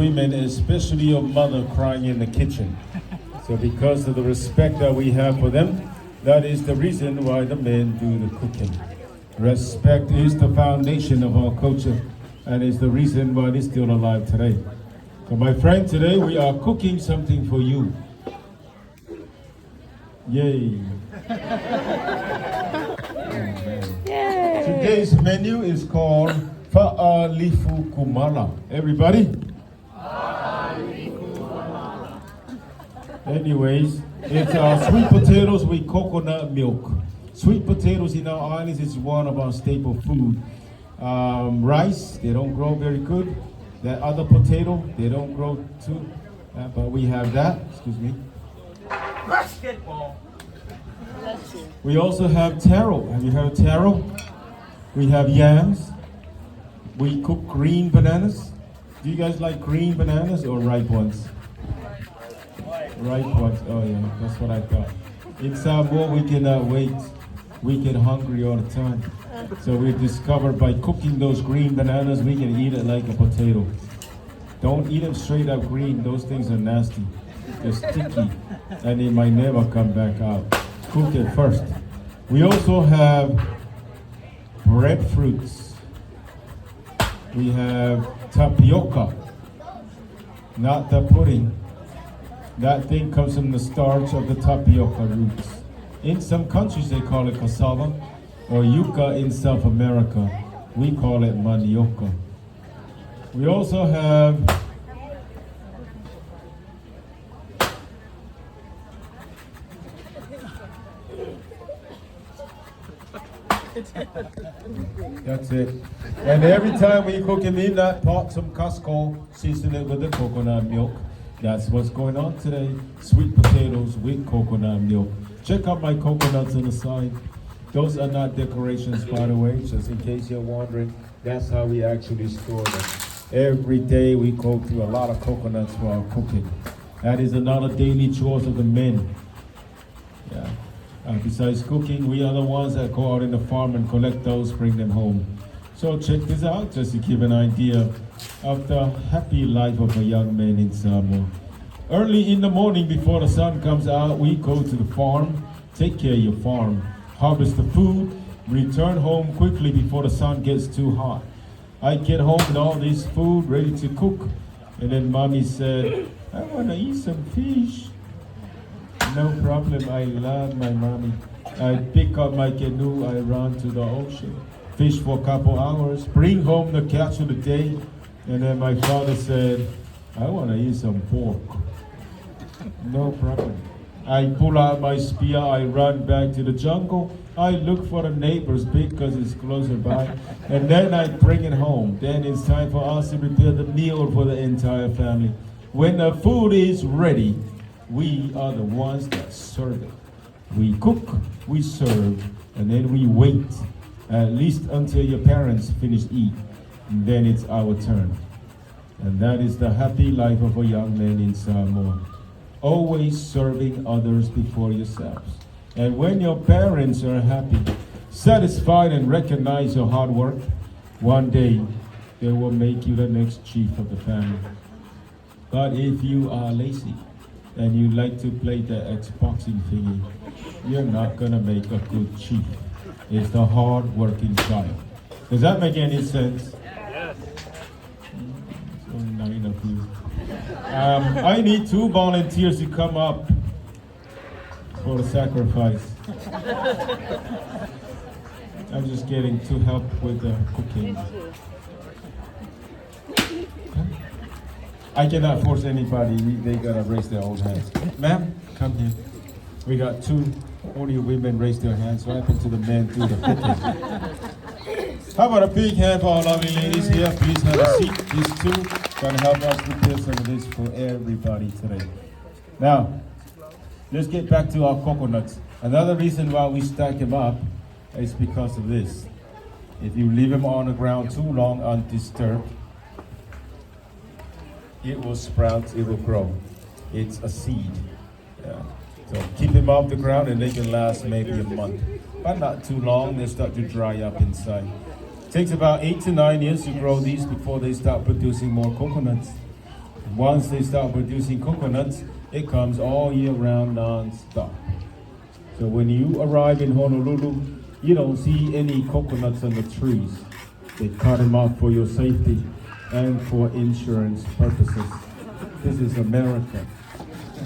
women, especially your mother crying in the kitchen. So because of the respect that we have for them, that is the reason why the men do the cooking. Respect is the foundation of our culture and is the reason why it's still alive today. So my friend, today we are cooking something for you. Yay. Yay. Today's menu is called Fa'alifu Kumala. Everybody? Anyways, it's sweet potatoes with coconut milk. Sweet potatoes in our islands is one of our staple food. Rice, they don't grow very good. That other potato, they don't grow too. But we have that. Excuse me. Basketball. We also have taro. Have you heard of taro? We have yams. We cook green bananas. Do you guys like green bananas or ripe ones? Ripe ones. Oh yeah, that's what I thought. In Samoa, we cannot wait. We get hungry all the time. So we discovered by cooking those green bananas, we can eat it like a potato. Don't eat them straight up green. Those things are nasty. They're sticky, and they might never come back out. Cook it first. We also have breadfruits. We have tapioca, not the pudding. That thing comes from the starch of the tapioca roots. In some countries they call it cassava or yuca in South America. We call it manioca. We also have that's it. And every time we cook in that pot, some Costco, season it with the coconut milk. That's what's going on today. Sweet potatoes with coconut milk. Check out my coconuts on the side. Those are not decorations, by the way, just in case you're wondering. That's how we actually store them. Every day we go through a lot of coconuts for our cooking. That is another daily chores of the men. Yeah. Besides cooking, we are the ones that go out in the farm and collect those, bring them home. So check this out, just to give an idea of the happy life of a young man in Samoa. Early in the morning before the sun comes out, we go to the farm, take care of your farm, harvest the food, return home quickly before the sun gets too hot. I get home with all this food ready to cook, and then mommy said, I want to eat some fish. No problem, I love my mommy. I pick up my canoe, I run to the ocean, fish for a couple hours, bring home the catch of the day, and then my father said, I want to eat some pork. No problem. I pull out my spear, I run back to the jungle, I look for the neighbor's pig because it's closer by, and then I bring it home. Then it's time for us to prepare the meal for the entire family. When the food is ready, we are the ones that serve it. We cook, we serve, and then we wait at least until your parents finish eat, and then it's our turn. And that is the happy life of a young man in Samoa. Always serving others before yourselves. And when your parents are happy, satisfied, and recognize your hard work, one day they will make you the next chief of the family. But if you are lazy and you like to play the Xboxing thingy, you're not gonna make a good chief. It's the hard-working child. Does that make any sense? Yes. Not enough of you. I need 2 volunteers to come up for the sacrifice. I'm just getting to help with the cooking. I cannot force anybody. They gotta raise their own hands. Ma'am, come here. We got 2 only women raise their hands. What happened to the men do the cooking? How about a big hand for all lovely ladies here? Please have a seat. These 2 gonna help us prepare some of this for everybody today. Now, let's get back to our coconuts. Another reason why we stack them up is because of this. If you leave them on the ground too long undisturbed, it will sprout, it will grow. It's a seed. Yeah. So keep them off the ground and they can last maybe a month. But not too long, they start to dry up inside. It takes about 8 to 9 years to grow these before they start producing more coconuts. Once they start producing coconuts, it comes all year round non-stop. So when you arrive in Honolulu, you don't see any coconuts on the trees. They cut them off for your safety and for insurance purposes. This is America.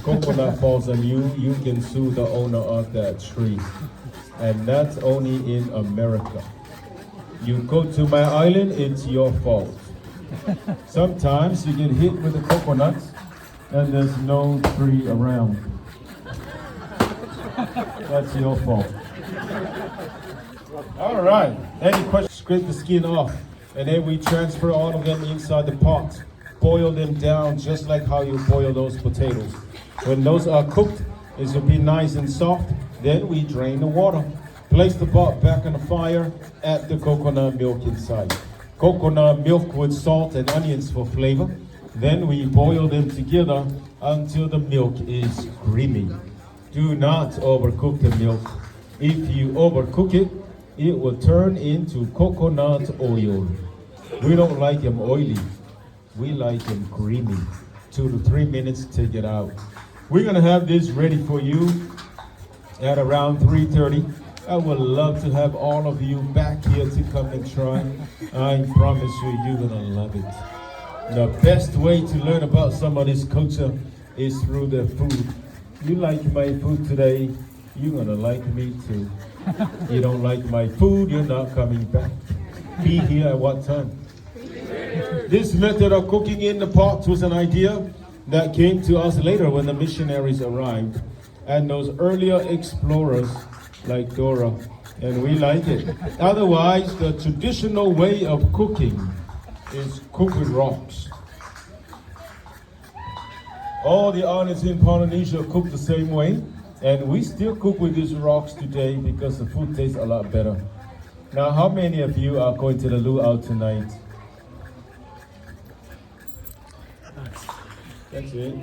Coconut falls on you, you can sue the owner of that tree. And that's only in America. You go to my island, it's your fault. Sometimes you get hit with a coconut and there's no tree around. That's your fault. All right, any questions? Scrape the skin off and then we transfer all of them inside the pot. Boil them down just like how you boil those potatoes. When those are cooked, it will be nice and soft. Then we drain the water. Place the pot back on the fire, add the coconut milk inside. Coconut milk with salt and onions for flavor. Then we boil them together until the milk is creamy. Do not overcook the milk. If you overcook it, it will turn into coconut oil. We don't like them oily. We like them creamy. 2 to 3 minutes, take it out. We're gonna have this ready for you at around 3:30. I would love to have all of you back here to come and try. I promise you, you're gonna love it. The best way to learn about somebody's culture is through their food. You like my food today, you're gonna like me too. You don't like my food, you're not coming back. Be here at what time? This method of cooking in the pot was an idea that came to us later when the missionaries arrived and those earlier explorers like Dora, and we like it. Otherwise, the traditional way of cooking is cook with rocks. All the islands in Polynesia cook the same way, and we still cook with these rocks today because the food tastes a lot better. Now, how many of you are going to the luau tonight? That's it.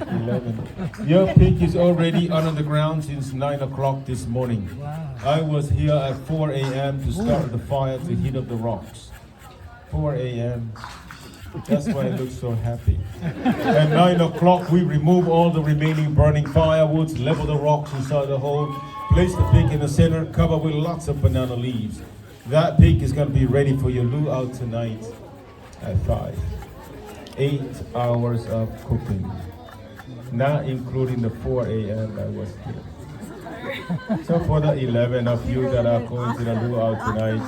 11. Your pig is already under the ground since 9 o'clock this morning. I was here at 4 a.m. to start the fire to heat up the rocks. 4 a.m. That's why I look so happy. At 9 o'clock, we remove all the remaining burning firewoods, level the rocks inside the hole, place the pig in the center, cover with lots of banana leaves. That pig is going to be ready for your luau tonight at 5. 8 hours of cooking, not including the 4 a.m. I was here. So for the 11 of you that are going to the luau tonight,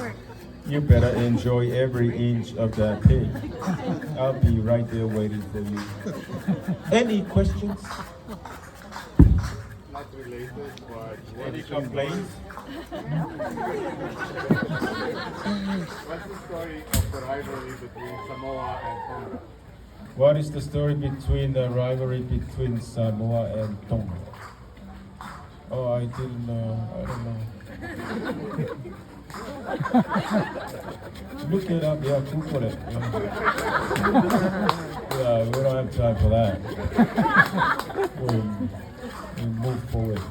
you better enjoy every inch of that pig. I'll be right there waiting for you. Any questions? Not related, but Any complaints? what's the story of the rivalry between Samoa and Tonga? What is the story between the rivalry between Samoa and Tonga? Oh, I didn't know. I don't know. Look it up. Yeah, Google it. Yeah, we don't have time for that. We move forward.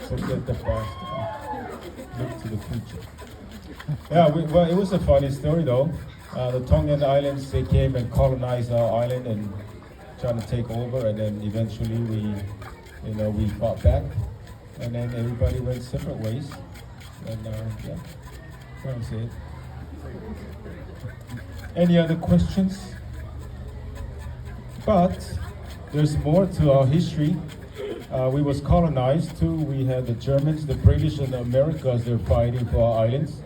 Forget the past. Look to the future. Yeah, well, it was a funny story though. The Tongan Islands, they came and colonized our island and trying to take over, and then eventually we fought back, and then everybody went separate ways. And yeah, that's it. Any other questions? But there's more to our history. We was colonized too. We had the Germans, the British, and the Americans. They're fighting for our islands.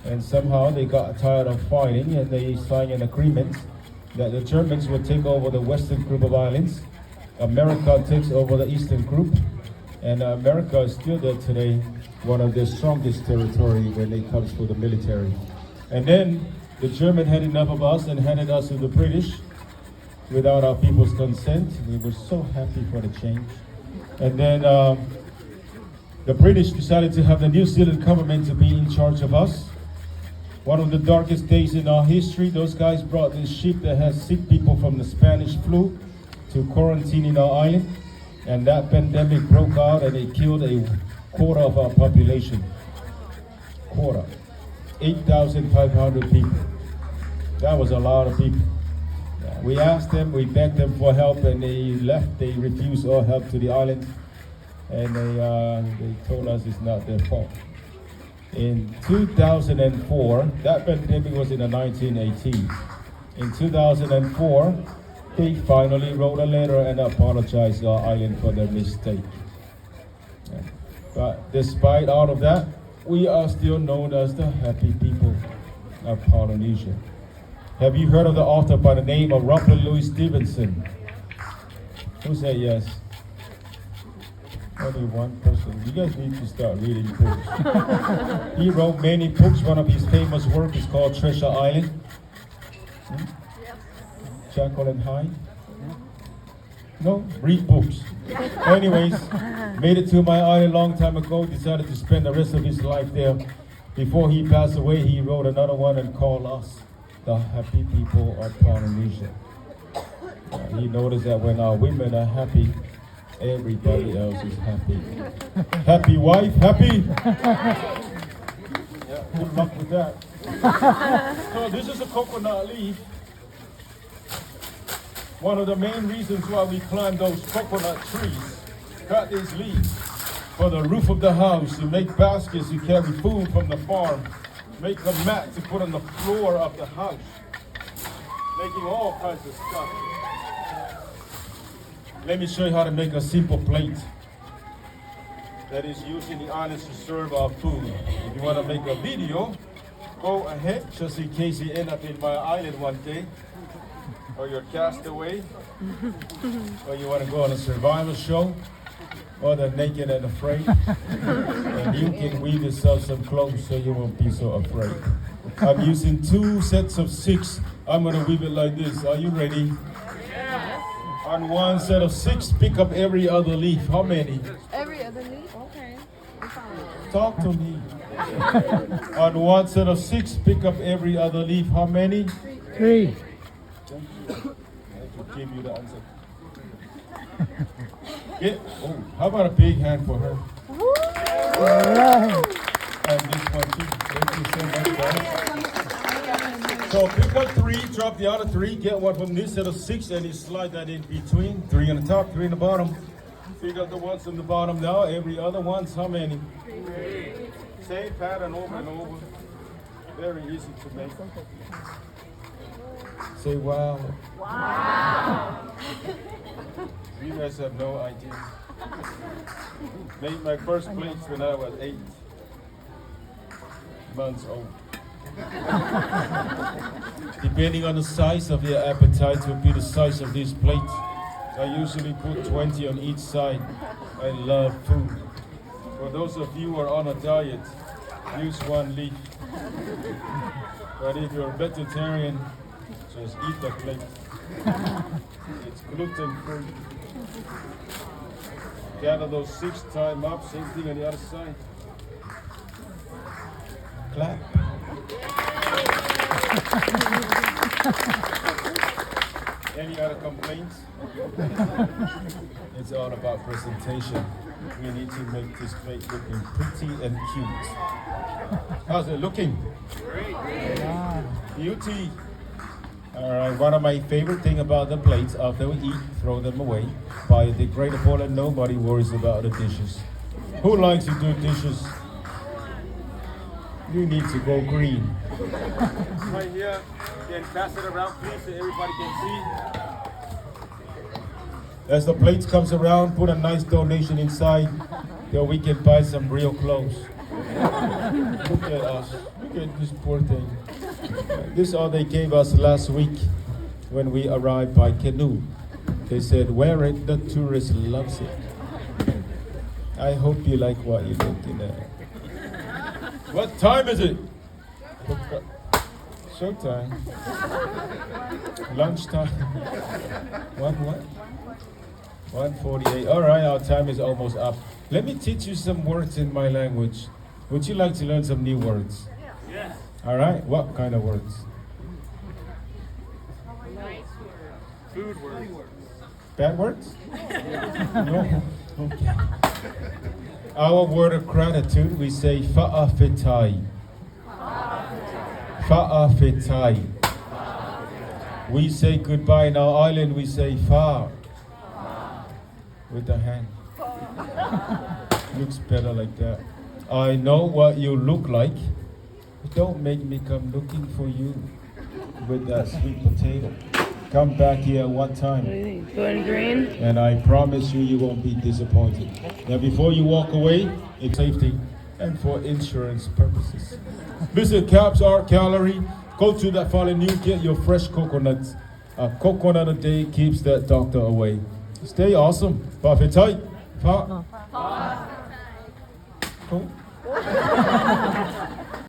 And somehow they got tired of fighting and they signed an agreement that the Germans would take over the western group of islands. America takes over the eastern group. And America is still there today, one of the strongest territory when it comes to the military. And then the German had enough of us and handed us to the British without our people's consent. We were so happy for the change. And then the British decided to have the New Zealand government to be in charge of us. One of the darkest days in our history, those guys brought this ship that has sick people from the Spanish flu to quarantine in our island. And that pandemic broke out and it killed a quarter of our population. Quarter. 8,500 people. That was a lot of people. Yeah. We asked them, we begged them for help, and they left. They refused all help to the island, and they told us it's not their fault. In 2004, that pandemic was in the 1980s. In 2004, they finally wrote a letter and apologized to our island for their mistake. Yeah. But despite all of that, we are still known as the happy people of Polynesia. Have you heard of the author by the name of Robert Louis Stevenson? Who said yes? Only one person. You guys need to start reading books. He wrote many books. One of his famous works is called Treasure Island. Jekyll and Hyde? No? Read books. Anyways, made it to my island a long time ago, decided to spend the rest of his life there. Before he passed away, he wrote another one and called us the happy people of Polynesia. He noticed that when our women are happy, everybody else is happy. Happy wife, happy? Yeah, good luck with that. So this is a coconut leaf. One of the main reasons why we plant those coconut trees, cut these leaves for the roof of the house, to make baskets to carry food from the farm, make a mat to put on the floor of the house, making all kinds of stuff. Let me show you how to make a simple plate that is used in the islands to serve our food. If you want to make a video, go ahead, just in case you end up in my island one day, or you're cast away, or you want to go on a survival show, or the naked and afraid, and you can weave yourself some clothes so you won't be so afraid. I'm using 2 sets of 6. I'm going to weave it like this. Are you ready? Yes. On 1 set of 6, pick up every other leaf. How many? Every other leaf? Okay. Talk to me. On 1 set of 6, pick up every other leaf. How many? 3. Thank you. I have to give you the answer. Oh, how about a big hand for her? And this one too. Thank you so much, guys. So pick up 3, drop the other 3, get one from this set of 6, and you slide that in between. 3 on the top, 3 on the bottom. Pick up the ones on the bottom now. Every other one's how many? 3. Same pattern over and over. Very easy to make. Say wow. Wow. You guys have no idea. Made my first plates when I was 8 months old. Depending on the size of your appetite will be the size of these plates. I usually put 20 on each side. I love food. For those of you who are on a diet, use 1 leaf. But if you're a vegetarian, just eat the plate. It's gluten free. Gather those 6, tie them up, same thing on the other side. Clap. Any other complaints? It's all about presentation. We need to make this plate looking pretty and cute. How's it looking? Great. Beauty. All right, one of my favorite thing about the plates, after we eat, throw them away, biodegradable, and nobody worries about the dishes. Who likes to do dishes? You need to go green. Right here, then pass it around please so everybody can see. As the plates comes around, put a nice donation inside, so we can buy some real clothes. Look at us, look at this poor thing. This is all they gave us last week when we arrived by canoe. They said, wear it, the tourist loves it. I hope you like what you're looking at. What time is it? Showtime. Lunchtime. What? 1:48. All right, our time is almost up. Let me teach you some words in my language. Would you like to learn some new words? Yes. All right, what kind of words? Food words. Bad words? No? Okay. Our word of gratitude, we say fa'afetai. Fa'afetai. We say goodbye in our island, we say far. With the hand. Looks better like that. I know what you look like. Don't make me come looking for you with that sweet potato. Come back here one time. What do you think? Going green? And I promise you, you won't be disappointed. Now, before you walk away, it's safety and for insurance purposes. Visit Caps Art Gallery. Go to that Fallen New, get your fresh coconuts. A coconut a day keeps that doctor away. Stay awesome. Buffet tight. Pa. Cool.